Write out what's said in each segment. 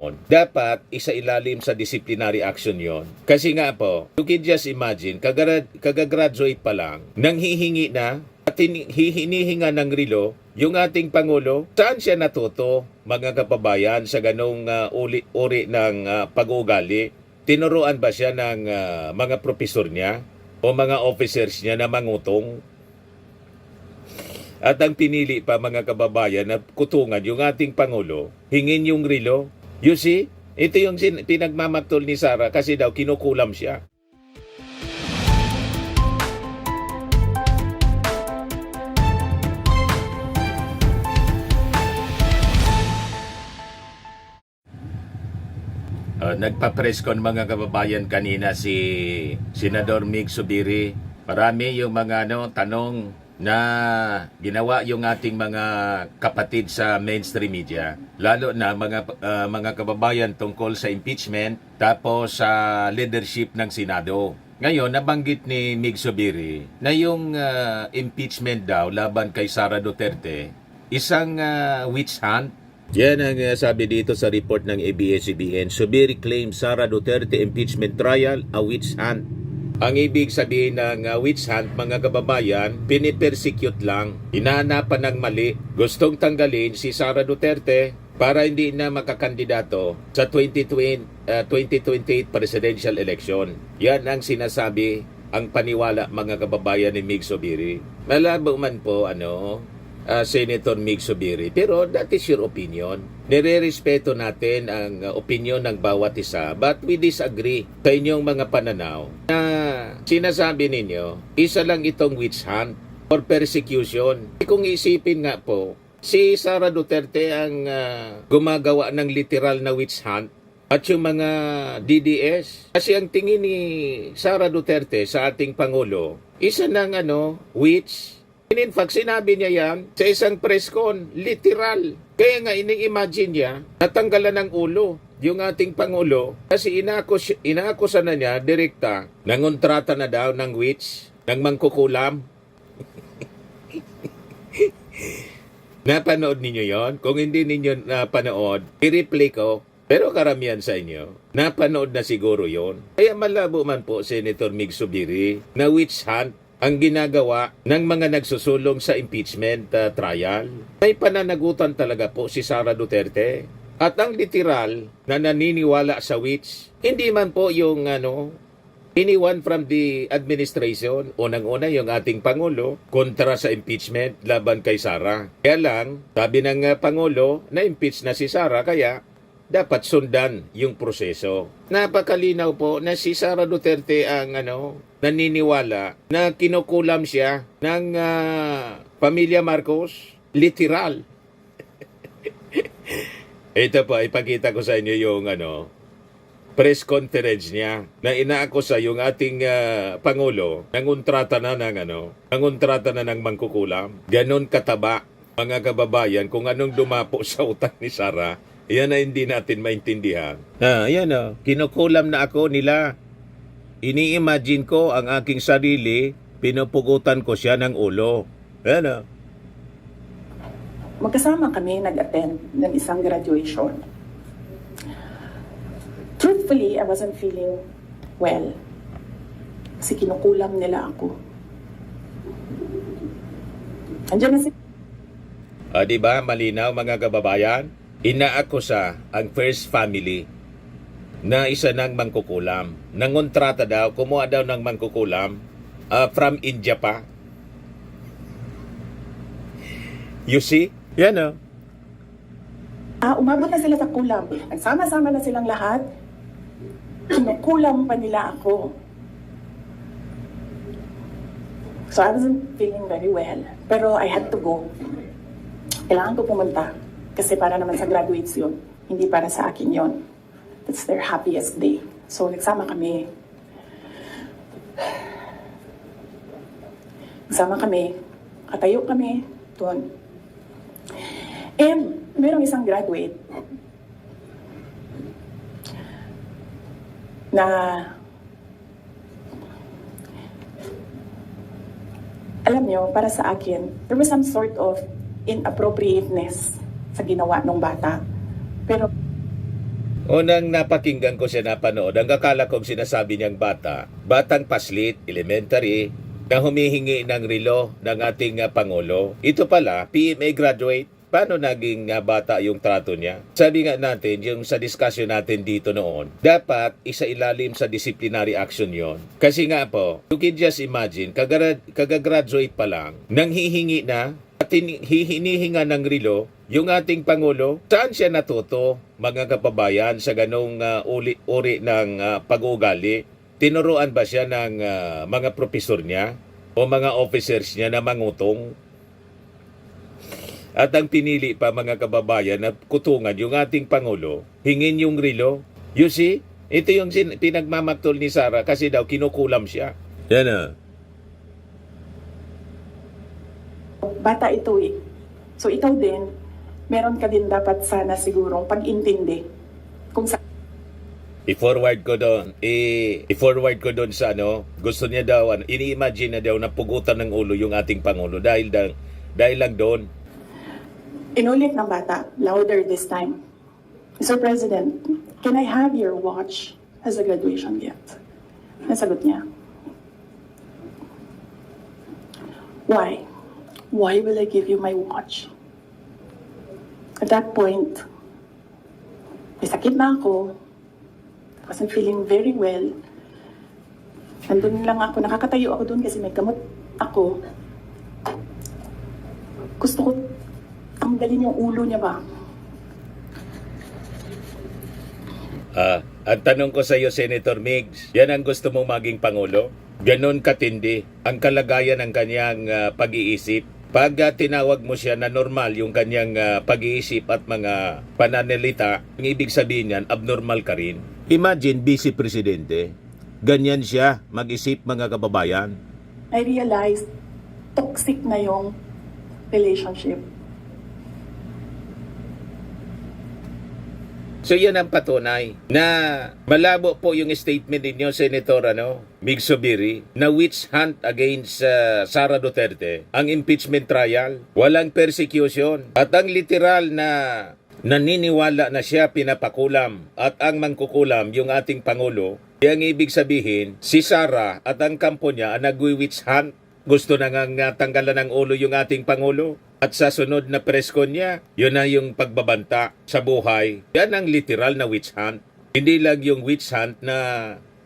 Dapat isailalim sa disciplinary action yon. Kasi nga po, you can just imagine, kagagraduate pa lang, nang hihingi na at hinihinga ng relo yung ating Pangulo. Saan siya natuto, mga kababayan, sa ganong uri ng pag-uugali? Tinuruan ba siya ng mga profesor niya o mga officers niya na mangutong? At ang pinili pa, mga kababayan, na kutungan yung ating Pangulo, hingin yung relo. You see, ito yung pinagmamaktol ni Sara kasi daw kinukulam siya. Nagpa-press con mga kababayan kanina si Senador Mig Zubiri. Marami yung mga tanong na ginawa yung ating mga kapatid sa mainstream media, lalo na mga kababayan tungkol sa impeachment tapos sa leadership ng Senado. Ngayon, nabanggit ni Mig Zubiri na yung impeachment daw laban kay Sara Duterte, isang witch hunt. Yan ang sabi dito sa report ng ABS-CBN. Zubiri claims Sara Duterte impeachment trial a witch hunt. Ang ibig sabihin ng witch hunt, mga kababayan, pinipersecute lang, hinahanapan ng mali, gustong tanggalin si Sara Duterte para hindi na makakandidato sa 2028 presidential election. Yan ang sinasabi, ang paniwala, mga kababayan, ni Mig Zubiri. Malabo man po, Senator Mig Zubiri, pero that is your opinion. Nire-respeto natin ang opinion ng bawat isa, but we disagree sa inyong mga pananaw na sinasabi ninyo, isa lang itong witch hunt or persecution. Kung isipin nga po, si Sara Duterte ang gumagawa ng literal na witch hunt at yung mga DDS. Kasi ang tingin ni Sara Duterte sa ating Pangulo, isa ng witch. In fact, sinabi niya yan sa isang press con, literal. Kaya nga ini-imagine niya, natanggalan ng ulo yung ating Pangulo kasi inaakusa na niya direkta, nangontrata na daw ng witch, ng mangkukulam. Napanood ninyo yon? Kung hindi ninyo napanood, i-replay ko. Pero karamihan sa inyo, napanood na siguro yon. Kaya malabo man po, Senator Mig Zubiri, na witch hunt ang ginagawa ng mga nagsusulong sa impeachment trial. May pananagutan talaga po si Sara Duterte. At ang literal na naniniwala sa witch, hindi man po yung anyone from the administration, unang-una yung ating Pangulo, kontra sa impeachment laban kay Sara. Kaya lang, sabi ng Pangulo, na-impeach na si Sara, kaya dapat sundan yung proseso. Napakalinaw po na si Sara Duterte ang naniniwala na kinukulam siya ng pamilya Marcos. Literal. Ito po, ipakita ko sa inyo yung press conference niya na inaakusa yung ating Pangulo nanguntrata na ng mangkukulam. Ganon kataba, mga kababayan, kung anong dumapo sa utang ni Sara. Yan na hindi natin maintindihan. Kinukulam na ako nila. Ini-imagine ko ang aking sarili, pinupugutan ko siya ng ulo. Magkasama kami nag-attend ng isang graduation. Truthfully, I wasn't feeling well. Kasi kinukulam nila ako. Andiyan na si... Diba, malinaw, mga kababayan? Inaakusa ang first family na isa ng mangkukulam. Nangontrata daw, kumuha daw ng mangkukulam from India pa. You see? Yan Umabot na sila sa kulam. Nagsama-sama na silang lahat. Kinukulam pa nila ako. So I wasn't feeling very well. Pero I had to go. Kailangan ko pumunta. Kasi para naman sa graduates yun. Hindi para sa akin yun. That's their happiest day. So nagsama kami. Nagsama kami. Katayo kami. Doon. And merong isang graduate na alam nyo, para sa akin, there was some sort of inappropriateness sa ginawa ng bata. Pero Unang napakinggan ko siya napanood, ang akala kong sinasabi niyang batang paslit, elementary, na humihingi ng relo ng ating Pangulo. Ito pala, PMA graduate. Paano naging bata yung trato niya? Sabi nga natin, yung sa discussion natin dito noon, dapat isa ilalim sa disciplinary action yon. Kasi nga po, you can just imagine, kagagraduate pa lang, nang hihingi na at hinihinga ng relo yung ating Pangulo. Saan siya natuto, mga kababayan, sa ganong uri ng pag-uugali? Tinuruan ba siya ng mga profesor niya o mga officers niya na mangutong? At ang pinili pa, mga kababayan, na kutungan yung ating Pangulo, hingin yung relo. You see, ito yung pinagmamaktol ni Sara kasi daw kinukulam siya. Yan na. Bata ito eh. So ikaw din, meron ka din dapat sana sigurong pag-intindi kung sa I-forward ko doon sa gusto niya daw, ini-imagine na daw na pugutan ng ulo yung ating Pangulo dahil lang doon. inulit ng bata, louder this time. Mr. President, can I have your watch as a graduation gift? Nasagot niya. Why? Why will I give you my watch? At that point, may sakit na ako. I wasn't feeling very well. Nandun lang ako, nakakatayo ako doon kasi may gamot ako. Gusto ko tanggalin yung ulo niya ba? Ang tanong ko sa iyo, Senator Migs, yan ang gusto mong maging Pangulo? Ganon katindi ang kalagayan ng kanyang pag-iisip. Pag tinawag mo siya na normal yung kanyang pag-iisip at mga pananalita, ang ibig sabihin niyan, abnormal ka rin. Imagine, Vice Presidente, ganyan siya mag-isip, mga kababayan. I realized toxic na yung relationship. So yan ang patunay na malabo po yung statement ninyo, Senator Mig Zubiri, na witch hunt against Sara Duterte, ang impeachment trial, walang persecution, at ang literal na naniniwala na siya pinapakulam at ang mangkukulam yung ating Pangulo. Yang ibig sabihin, si Sara at ang kampo niya ang nagwi-witch hunt. Gusto na nga tanggalan ng ulo yung ating Pangulo. At sa sunod na preskon niya, yun na yung pagbabanta sa buhay. Yan ang literal na witch hunt. Hindi lang yung witch hunt na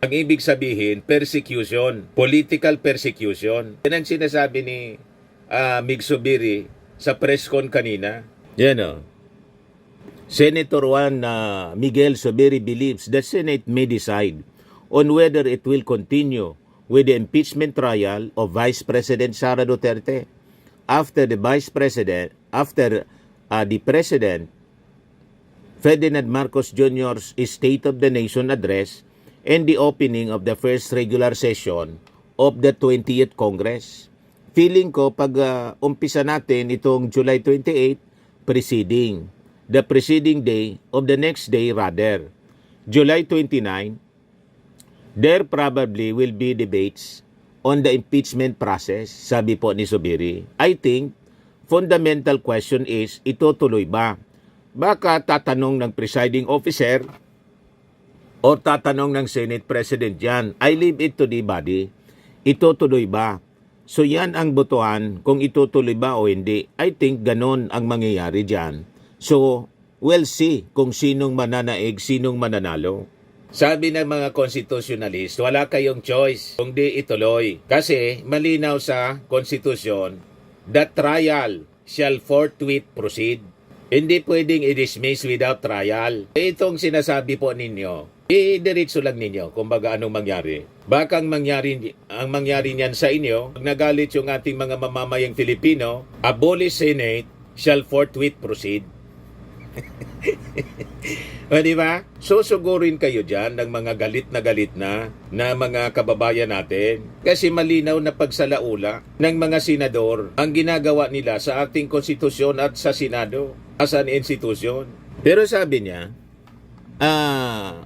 ang ibig sabihin, persecution, political persecution. Yan ang sinasabi ni Mig Zubiri sa preskon kanina. Yan o. Senator Juan Miguel Zubiri believes the Senate may decide on whether it will continue with the impeachment trial of Vice President Sara Duterte after the President Ferdinand Marcos Jr.'s State of the Nation address and the opening of the first regular session of the 20th Congress. Feeling ko pag umpisa natin itong July 28, the preceding day of the next day rather, July 29, there probably will be debates on the impeachment process, sabi po ni Zubiri. I think, fundamental question is, itutuloy ba? Baka tatanong ng presiding officer o tatanong ng Senate President yan. I leave it to the body. Itutuloy ba? So yan ang botohan kung itutuloy ba o hindi. I think ganon ang mangyayari dyan. So, we'll see kung sinong mananaig, sinong mananalo. Sabi ng mga constitutionalist, wala kayong choice kung di ituloy. Kasi malinaw sa konstitusyon, the trial shall forthwith proceed. Hindi pwedeng i-dismiss without trial. Itong sinasabi po ninyo, i-diretso lang ninyo kung baga anong mangyari. Baka ang mangyari niyan sa inyo, pag nagalit yung ating mga mamamayang Filipino, abolish Senate shall forthwith proceed. O diba? Susugurin kayo dyan ng mga galit na mga kababayan natin. Kasi malinaw na pagsalaula ng mga senador ang ginagawa nila sa ating konstitusyon at sa Senado as an institution. Pero sabi niya,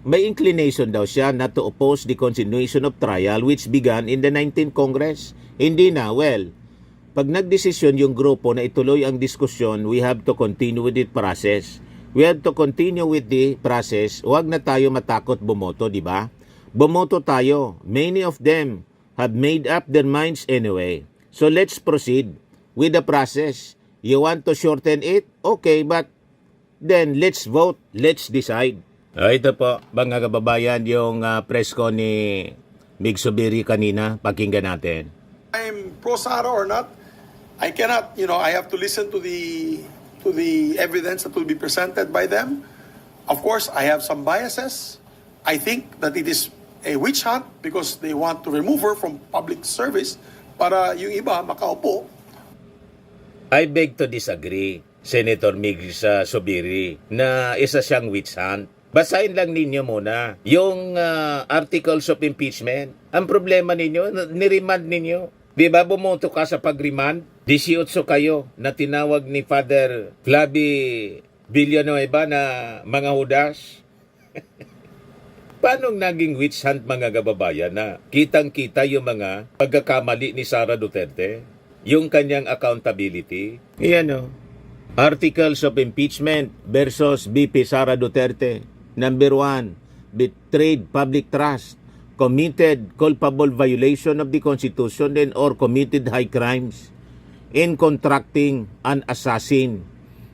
may inclination daw siya not to oppose the continuation of trial which began in the 19th Congress. Hindi na, pag nagdesisyon yung grupo na ituloy ang diskusyon, we have to continue with the process. We have to continue with the process. Huwag na tayo matakot bumoto, di ba? Bumoto tayo. Many of them have made up their minds anyway. So let's proceed with the process. You want to shorten it? Okay, but then let's vote. Let's decide. Ito po, mga kababayan, yung press ko ni Mig Zubiri kanina. Pakinggan natin. I'm pro Sara or not, I cannot, I have to listen to the evidence that will be presented by them. Of course, I have some biases. I think that it is a witch hunt because they want to remove her from public service para yung iba makaupo. I beg to disagree, Senator Mig Zubiri, na isa siyang witch hunt. Basahin lang ninyo muna yung articles of impeachment. Ang problema ninyo, niremand ninyo. Di ba bumoto ka sa pag-remand? 18 kayo na tinawag ni Father Flavi Villanueva na mga hudas. Paano naging witch hunt, mga kababayan, na kitang-kita yung mga pagkakamali ni Sara Duterte? Yung kanyang accountability? Iyan o. Articles of impeachment versus BP Sara Duterte. Number 1, betrayed public trust, committed culpable violation of the Constitution and or committed high crimes in contracting an assassin,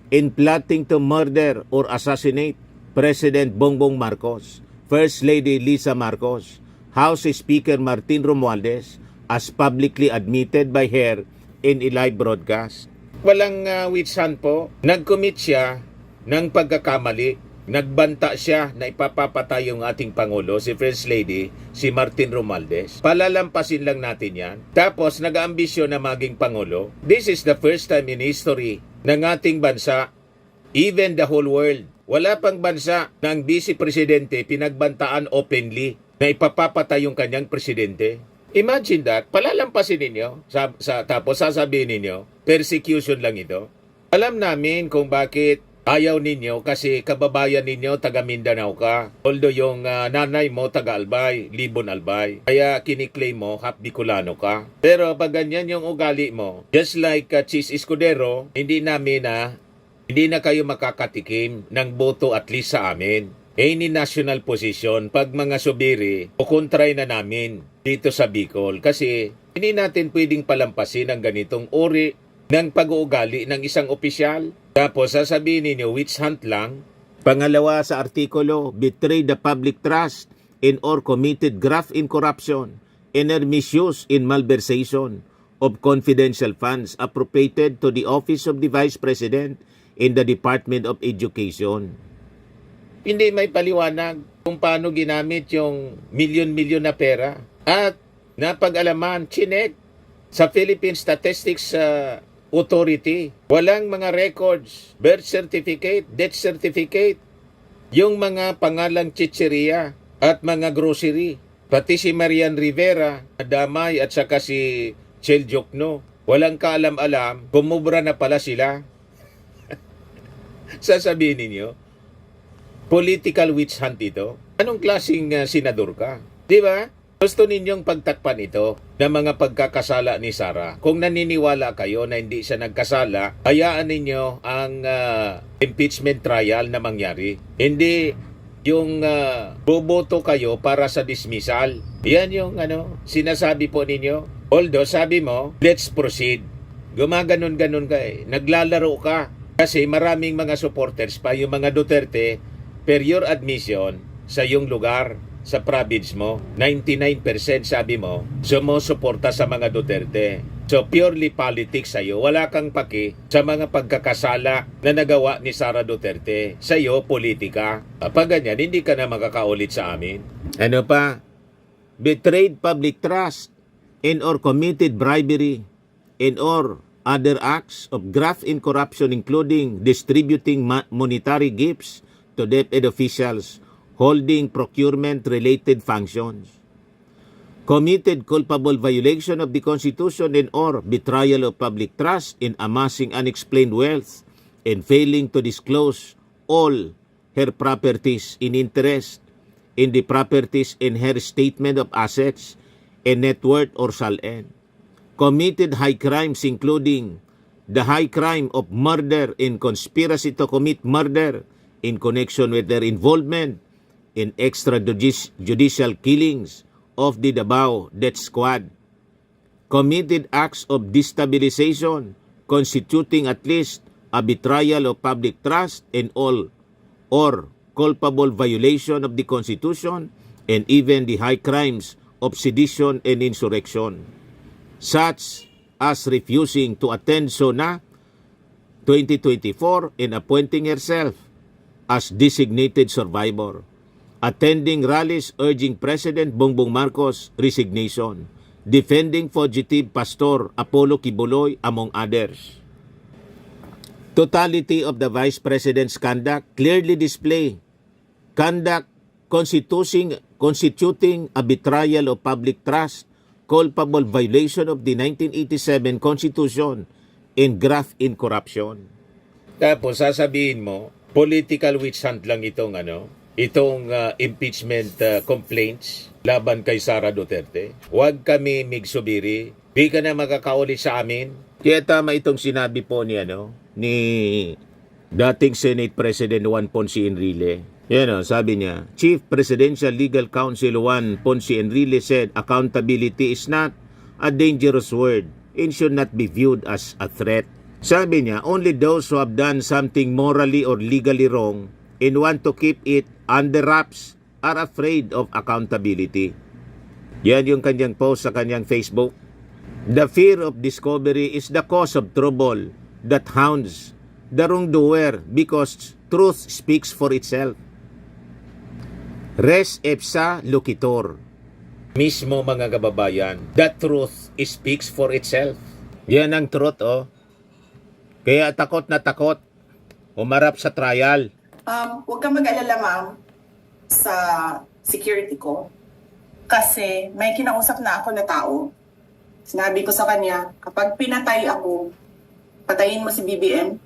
in plotting to murder or assassinate President Bongbong Marcos, First Lady Lisa Marcos, House Speaker Martin Romualdez, as publicly admitted by her in a live broadcast. Walang witch hunt po. Nag-commit siya ng pagkakamali. Nagbanta siya na ipapapatay yung ating Pangulo, si First Lady, si Martin Romualdez. Palalampasin lang natin yan. Tapos nag-aambisyon na maging Pangulo. This is the first time in history ng ating bansa, even the whole world. Wala pang bansa na ang Vice Presidente pinagbantaan openly na ipapapatay yung kanyang presidente. Imagine that. Palalampasin ninyo. Tapos sasabihin ninyo, persecution lang ito. Alam namin kung bakit ayaw ninyo kasi kababayan ninyo taga Mindanao ka. Although yung nanay mo taga Albay, Libon Albay. Kaya kiniklaim mo half Bicolano ka. Pero pag ganyan yung ugali mo, just like Chis Escudero, hindi na kayo makakatikim ng boto at least sa amin. Any national position, pag mga Zubiri, kukontray na namin dito sa Bicol. Kasi hindi natin pwedeng palampasin ang ganitong uri ng pag-uugali ng isang opisyal. Tapos sasabihin ninyo, witch hunt lang. Pangalawa sa artikulo, betray the public trust in or committed graft in corruption and misuse in malversation of confidential funds appropriated to the office of the Vice President in the Department of Education. Hindi may paliwanag kung paano ginamit yung milyon-milyon na pera. At napag-alaman, chinek sa Philippine Statistics Authority. Walang mga records, birth certificate, death certificate, yung mga pangalang chicheria at mga grocery. Pati si Marian Rivera, Damay at saka si Chel Jokno. Walang kaalam-alam, kumubra na pala sila. Sasabihin ninyo, political witch hunt ito? Anong klaseng senador ka? Di ba? Gusto ninyong pagtakpan ito ng mga pagkakasala ni Sara. Kung naniniwala kayo na hindi siya nagkasala, hayaan ninyo ang impeachment trial na mangyari. Hindi yung boboto kayo para sa dismissal. Yan yung sinasabi po ninyo. Although sabi mo, let's proceed. Gumaganon-ganon ka eh. Naglalaro ka. Kasi maraming mga supporters pa, yung mga Duterte, per your admission sa yung lugar, sa province mo, 99% sabi mo, sumusuporta sa mga Duterte. So purely politics sa'yo, wala kang paki sa mga pagkakasala na nagawa ni Sara Duterte. Sa'yo, politika. Pag ganyan, hindi ka na makakaulit sa amin. Ano pa? Betrayed public trust in or committed bribery in or other acts of graft in corruption including distributing monetary gifts to DepEd officials holding procurement-related functions, committed culpable violation of the Constitution and or betrayal of public trust in amassing unexplained wealth and failing to disclose all her properties in interest in the properties in her statement of assets and net worth or SALN, committed high crimes including the high crime of murder and conspiracy to commit murder in connection with their involvement in extrajudicial killings of the Davao Death Squad, committed acts of destabilization constituting at least a betrayal of public trust and all or culpable violation of the Constitution and even the high crimes of sedition and insurrection, such as refusing to attend SONA 2024 and appointing herself as designated survivor, attending rallies urging President Bongbong Marcos' resignation, defending fugitive Pastor Apollo Kibuloy, among others. Totality of the Vice President's conduct clearly display conduct constituting a betrayal of public trust, culpable violation of the 1987 Constitution, and graft in corruption. Tapos sasabihin mo, political witch hunt lang itong impeachment complaints laban kay Sara Duterte. Huwag kami migsubiri. Di ka na makakauli sa amin. Kaya tama itong sinabi po ni dating Senate President Juan Ponce Enrile. Sabi niya, Chief Presidential Legal Counsel Juan Ponce Enrile said accountability is not a dangerous word and should not be viewed as a threat. Sabi niya, only those who have done something morally or legally wrong and want to keep it under wraps are afraid of accountability. Yan yung kanyang post sa kanyang Facebook. The fear of discovery is the cause of trouble that hounds the wrongdoer because truth speaks for itself. Res ipsa loquitur. Mismo mga kababayan, the truth speaks for itself. Yan ang truth, Kaya takot na takot umarap sa trial. Huwag kang mag-alala, ma'am, sa security ko. Kasi may kinausap na ako na tao. Sinabi ko sa kanya, kapag pinatay ako, patayin mo si BBM,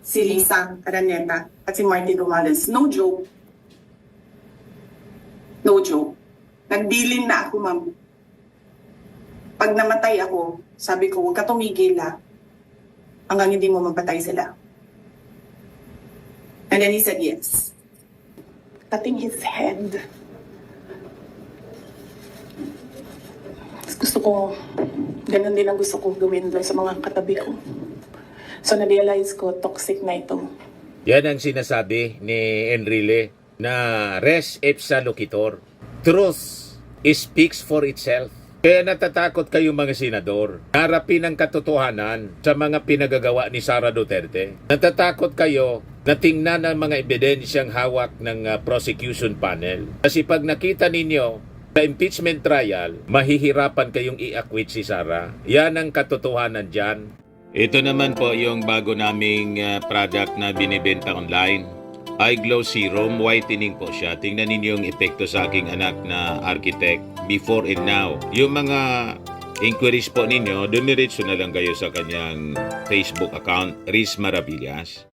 si Lisa Araneta, at si Martin Romales. No joke. No joke. Nagbilin na ako, ma'am. Pag namatay ako, sabi ko, huwag ka tumigil, hanggang hindi mo mapatay sila. And then he said yes. Cutting his head. Gusto ko, ganun din ang gusto ko gawin doon sa mga katabi ko. So na-realize ko, toxic na ito. Yan ang sinasabi ni Enrile na res ipsa loquitur. Truth speaks for itself. Kaya natatakot kayo mga senador. Harapin ang katotohanan sa mga pinagagawa ni Sara Duterte. Natatakot kayo na tingnan ang mga ebidensyang hawak ng prosecution panel. Kasi pag nakita ninyo sa impeachment trial, mahihirapan kayong i-acquit si Sara. Yan ang katotohanan dyan. Ito naman po yung bago naming product na binibenta online. iGlow Serum Whitening po siya. Tingnan ninyo yung epekto sa aking anak na architect before and now. Yung mga inquiries po ninyo, dumiretso na lang kayo sa kanyang Facebook account, Riz Maravillas.